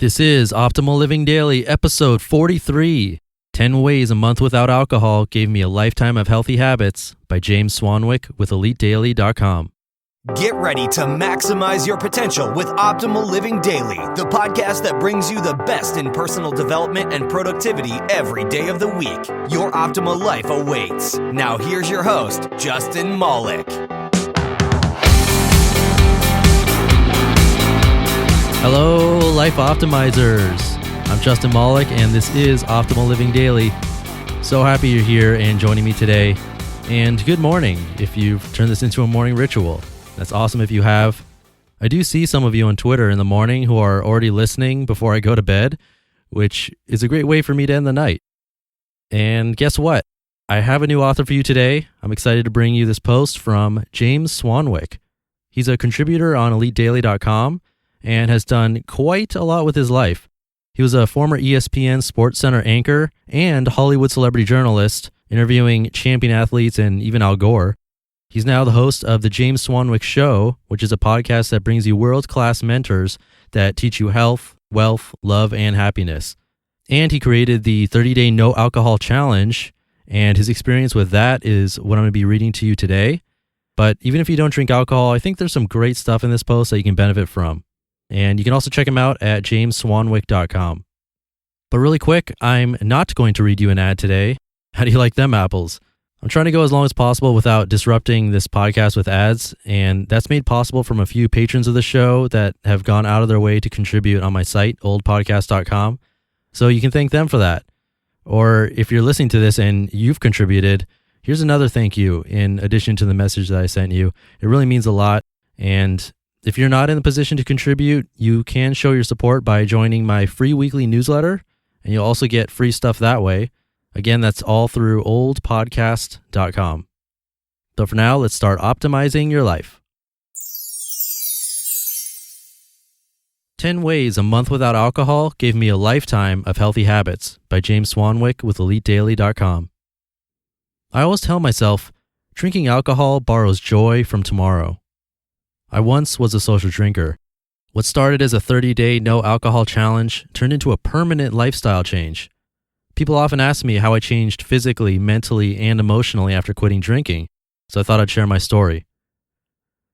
This is Optimal Living Daily, episode 43. 10 Ways a Month Without Alcohol Gave Me a Lifetime of Healthy Habits by James Swanwick with EliteDaily.com. Get ready to maximize your potential with Optimal Living Daily, the podcast that brings you the best in personal development and productivity every day of the week. Your optimal life awaits. Now here's your host, Justin Malik. Hello, Life Optimizers. I'm Justin Malik, and this is Optimal Living Daily. So happy you're here and joining me today. And good morning if you've turned this into a morning ritual. That's awesome if you have. I do see some of you on Twitter in the morning who are already listening before I go to bed, which is a great way for me to end the night. And guess what? I have a new author for you today. I'm excited to bring you this post from James Swanwick. He's a contributor on EliteDaily.com and has done quite a lot with his life. He was a former ESPN SportsCenter anchor and Hollywood celebrity journalist, interviewing champion athletes and even Al Gore. He's now the host of the James Swanwick Show, which is a podcast that brings you world-class mentors that teach you health, wealth, love, and happiness. And he created the 30-day no alcohol challenge, and his experience with that is what I'm going to be reading to you today. But even if you don't drink alcohol, I think there's some great stuff in this post that you can benefit from. And you can also check him out at jamesswanwick.com. But really quick, I'm not going to read you an ad today. How do you like them apples? I'm trying to go as long as possible without disrupting this podcast with ads, and that's made possible from a few patrons of the show that have gone out of their way to contribute on my site, oldpodcast.com. So you can thank them for that. Or if you're listening to this and you've contributed, here's another thank you in addition to the message that I sent you. It really means a lot. And if you're not in the position to contribute, you can show your support by joining my free weekly newsletter, and you'll also get free stuff that way. Again, that's all through oldpodcast.com. But for now, let's start optimizing your life. 10 Ways a Month Without Alcohol Gave Me a Lifetime of Healthy Habits by James Swanwick with EliteDaily.com. I always tell myself, drinking alcohol borrows joy from tomorrow. I once was a social drinker. What started as a 30-day no alcohol challenge turned into a permanent lifestyle change. People often ask me how I changed physically, mentally, and emotionally after quitting drinking, so I thought I'd share my story.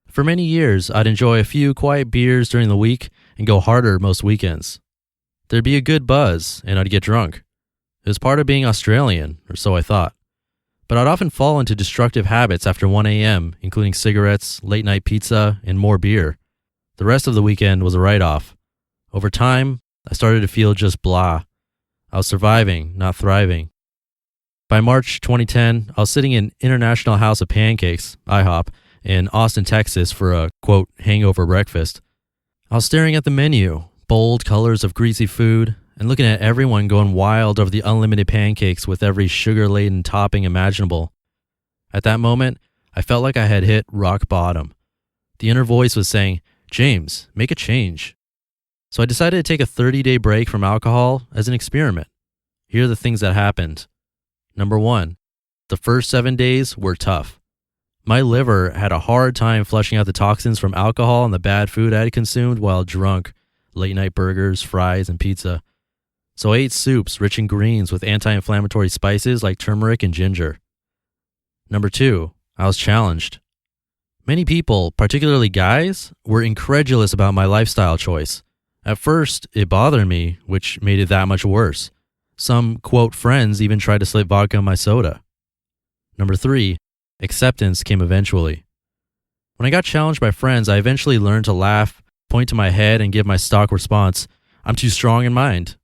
For many years, I'd enjoy a few quiet beers during the week and go harder most weekends. There'd be a good buzz, and I'd get drunk. It was part of being Australian, or so I thought. But I'd often fall into destructive habits after 1 a.m., including cigarettes, late-night pizza, and more beer. The rest of the weekend was a write-off. Over time, I started to feel just blah. I was surviving, not thriving. By March 2010, I was sitting in International House of Pancakes, IHOP, in Austin, Texas for a, quote, hangover breakfast. I was staring at the menu, bold colors of greasy food, and looking at everyone going wild over the unlimited pancakes with every sugar-laden topping imaginable. At that moment, I felt like I had hit rock bottom. The inner voice was saying, "James, make a change." So I decided to take a 30-day break from alcohol as an experiment. Here are the things that happened. Number 1, the first 7 days were tough. My liver had a hard time flushing out the toxins from alcohol and the bad food I had consumed while drunk, late-night burgers, fries, and pizza. So I ate soups rich in greens with anti-inflammatory spices like turmeric and ginger. Number 2, I was challenged. Many people, particularly guys, were incredulous about my lifestyle choice. At first, it bothered me, which made it that much worse. Some, quote, friends even tried to slip vodka in my soda. Number 3, acceptance came eventually. When I got challenged by friends, I eventually learned to laugh, point to my head, and give my stock response, "I'm too strong in mind."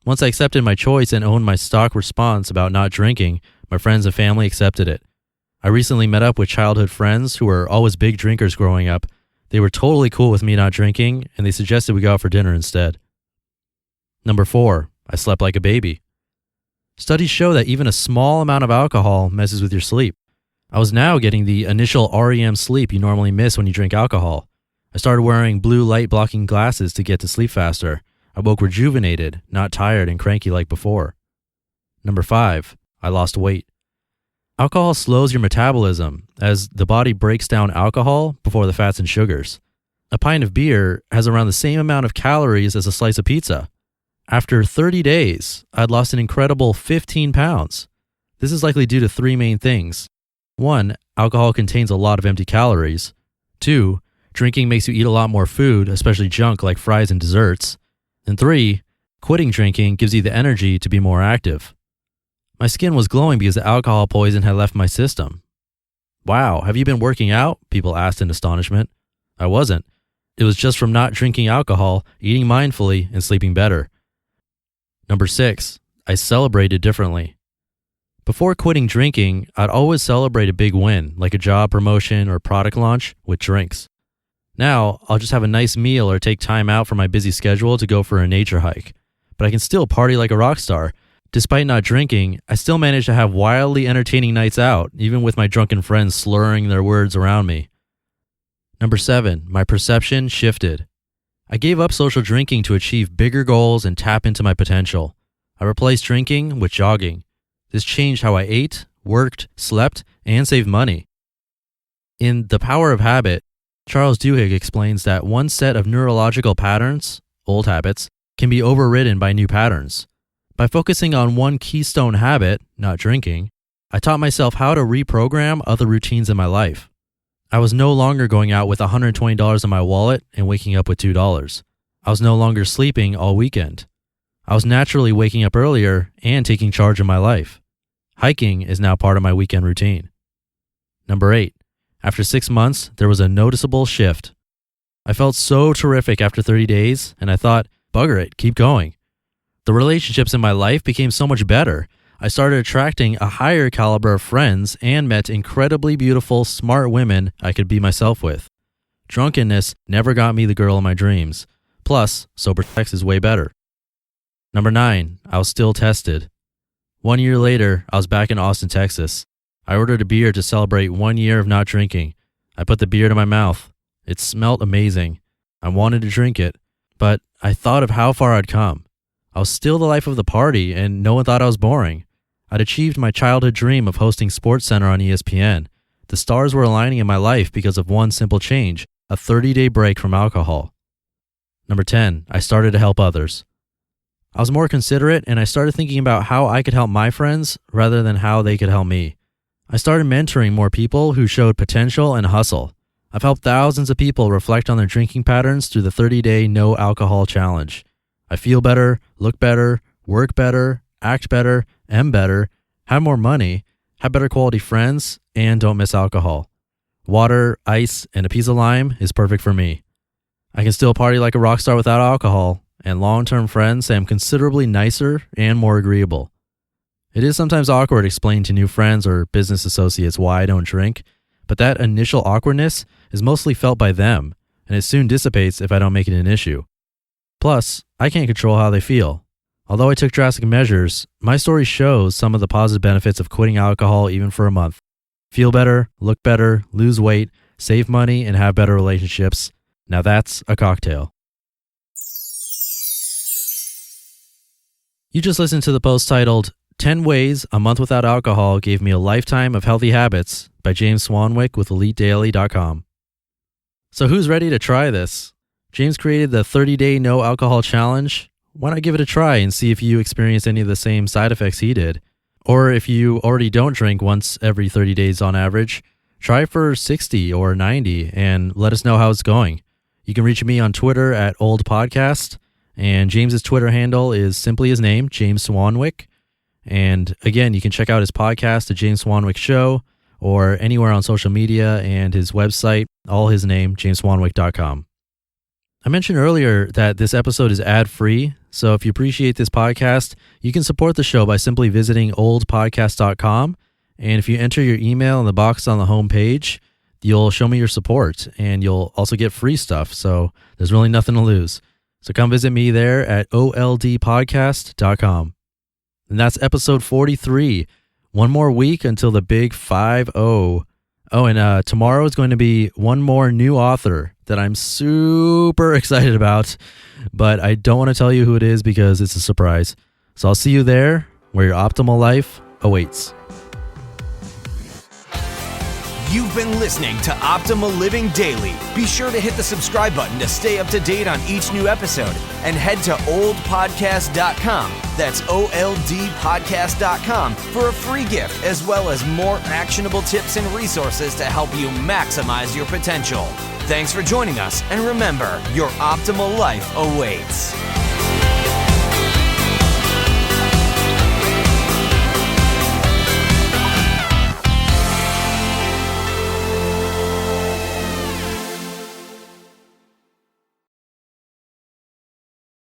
Once I accepted my choice and owned my stock response about not drinking, my friends and family accepted it. I recently met up with childhood friends who were always big drinkers growing up. They were totally cool with me not drinking, and they suggested we go out for dinner instead. Number 4, I slept like a baby. Studies show that even a small amount of alcohol messes with your sleep. I was now getting the initial REM sleep you normally miss when you drink alcohol. I started wearing blue light blocking glasses to get to sleep faster. I woke rejuvenated, not tired and cranky like before. Number 5, I lost weight. Alcohol slows your metabolism as the body breaks down alcohol before the fats and sugars. A pint of beer has around the same amount of calories as a slice of pizza. After 30 days, I'd lost an incredible 15 pounds. This is likely due to three main things. 1, alcohol contains a lot of empty calories. 2, drinking makes you eat a lot more food, especially junk like fries and desserts. And 3, quitting drinking gives you the energy to be more active. My skin was glowing because the alcohol poison had left my system. Wow, have you been working out? People asked in astonishment. I wasn't. It was just from not drinking alcohol, eating mindfully, and sleeping better. Number 6, I celebrated differently. Before quitting drinking, I'd always celebrate a big win, like a job promotion or product launch, with drinks. Now, I'll just have a nice meal or take time out from my busy schedule to go for a nature hike. But I can still party like a rock star. Despite not drinking, I still manage to have wildly entertaining nights out, even with my drunken friends slurring their words around me. Number 7, my perception shifted. I gave up social drinking to achieve bigger goals and tap into my potential. I replaced drinking with jogging. This changed how I ate, worked, slept, and saved money. In The Power of Habit, Charles Duhigg explains that one set of neurological patterns, old habits, can be overridden by new patterns. By focusing on one keystone habit, not drinking, I taught myself how to reprogram other routines in my life. I was no longer going out with $120 in my wallet and waking up with $2. I was no longer sleeping all weekend. I was naturally waking up earlier and taking charge of my life. Hiking is now part of my weekend routine. Number 8, after 6 months, there was a noticeable shift. I felt so terrific after 30 days, and I thought, bugger it, keep going. The relationships in my life became so much better. I started attracting a higher caliber of friends and met incredibly beautiful, smart women I could be myself with. Drunkenness never got me the girl of my dreams. Plus, sober sex is way better. Number 9, I was still tested. 1 year later, I was back in Austin, Texas. I ordered a beer to celebrate 1 year of not drinking. I put the beer to my mouth. It smelled amazing. I wanted to drink it, but I thought of how far I'd come. I was still the life of the party, and no one thought I was boring. I'd achieved my childhood dream of hosting SportsCenter on ESPN. The stars were aligning in my life because of one simple change, a 30-day break from alcohol. Number 10, I started to help others. I was more considerate, and I started thinking about how I could help my friends rather than how they could help me. I started mentoring more people who showed potential and hustle. I've helped thousands of people reflect on their drinking patterns through the 30-day no alcohol challenge. I feel better, look better, work better, act better, am better, have more money, have better quality friends, and don't miss alcohol. Water, ice, and a piece of lime is perfect for me. I can still party like a rock star without alcohol, and long-term friends say I'm considerably nicer and more agreeable. It is sometimes awkward explaining to new friends or business associates why I don't drink, but that initial awkwardness is mostly felt by them, and it soon dissipates if I don't make it an issue. Plus, I can't control how they feel. Although I took drastic measures, my story shows some of the positive benefits of quitting alcohol even for a month. Feel better, look better, lose weight, save money, and have better relationships. Now that's a cocktail. You just listened to the post titled 10 Ways a Month Without Alcohol Gave Me a Lifetime of Healthy Habits by James Swanwick with EliteDaily.com. So who's ready to try this? James created the 30-day no alcohol challenge. Why not give it a try and see if you experience any of the same side effects he did? Or if you already don't drink once every 30 days on average, try for 60 or 90 and let us know how it's going. You can reach me on Twitter at oldpodcast, and James's Twitter handle is simply his name, James Swanwick. And again, you can check out his podcast, The James Swanwick Show, or anywhere on social media, and his website, all his name, jamesswanwick.com. I mentioned earlier that this episode is ad-free, so if you appreciate this podcast, you can support the show by simply visiting oldpodcast.com, and if you enter your email in the box on the homepage, you'll show me your support, and you'll also get free stuff, so there's really nothing to lose. So come visit me there at oldpodcast.com. And that's episode 43. One more week until the big 5-0. Oh, and tomorrow is going to be one more new author that I'm super excited about, but I don't want to tell you who it is because it's a surprise. So I'll see you there where your optimal life awaits. You've been listening to Optimal Living Daily. Be sure to hit the subscribe button to stay up to date on each new episode and head to oldpodcast.com. That's OLDpodcast.com for a free gift as well as more actionable tips and resources to help you maximize your potential. Thanks for joining us, and remember, your optimal life awaits.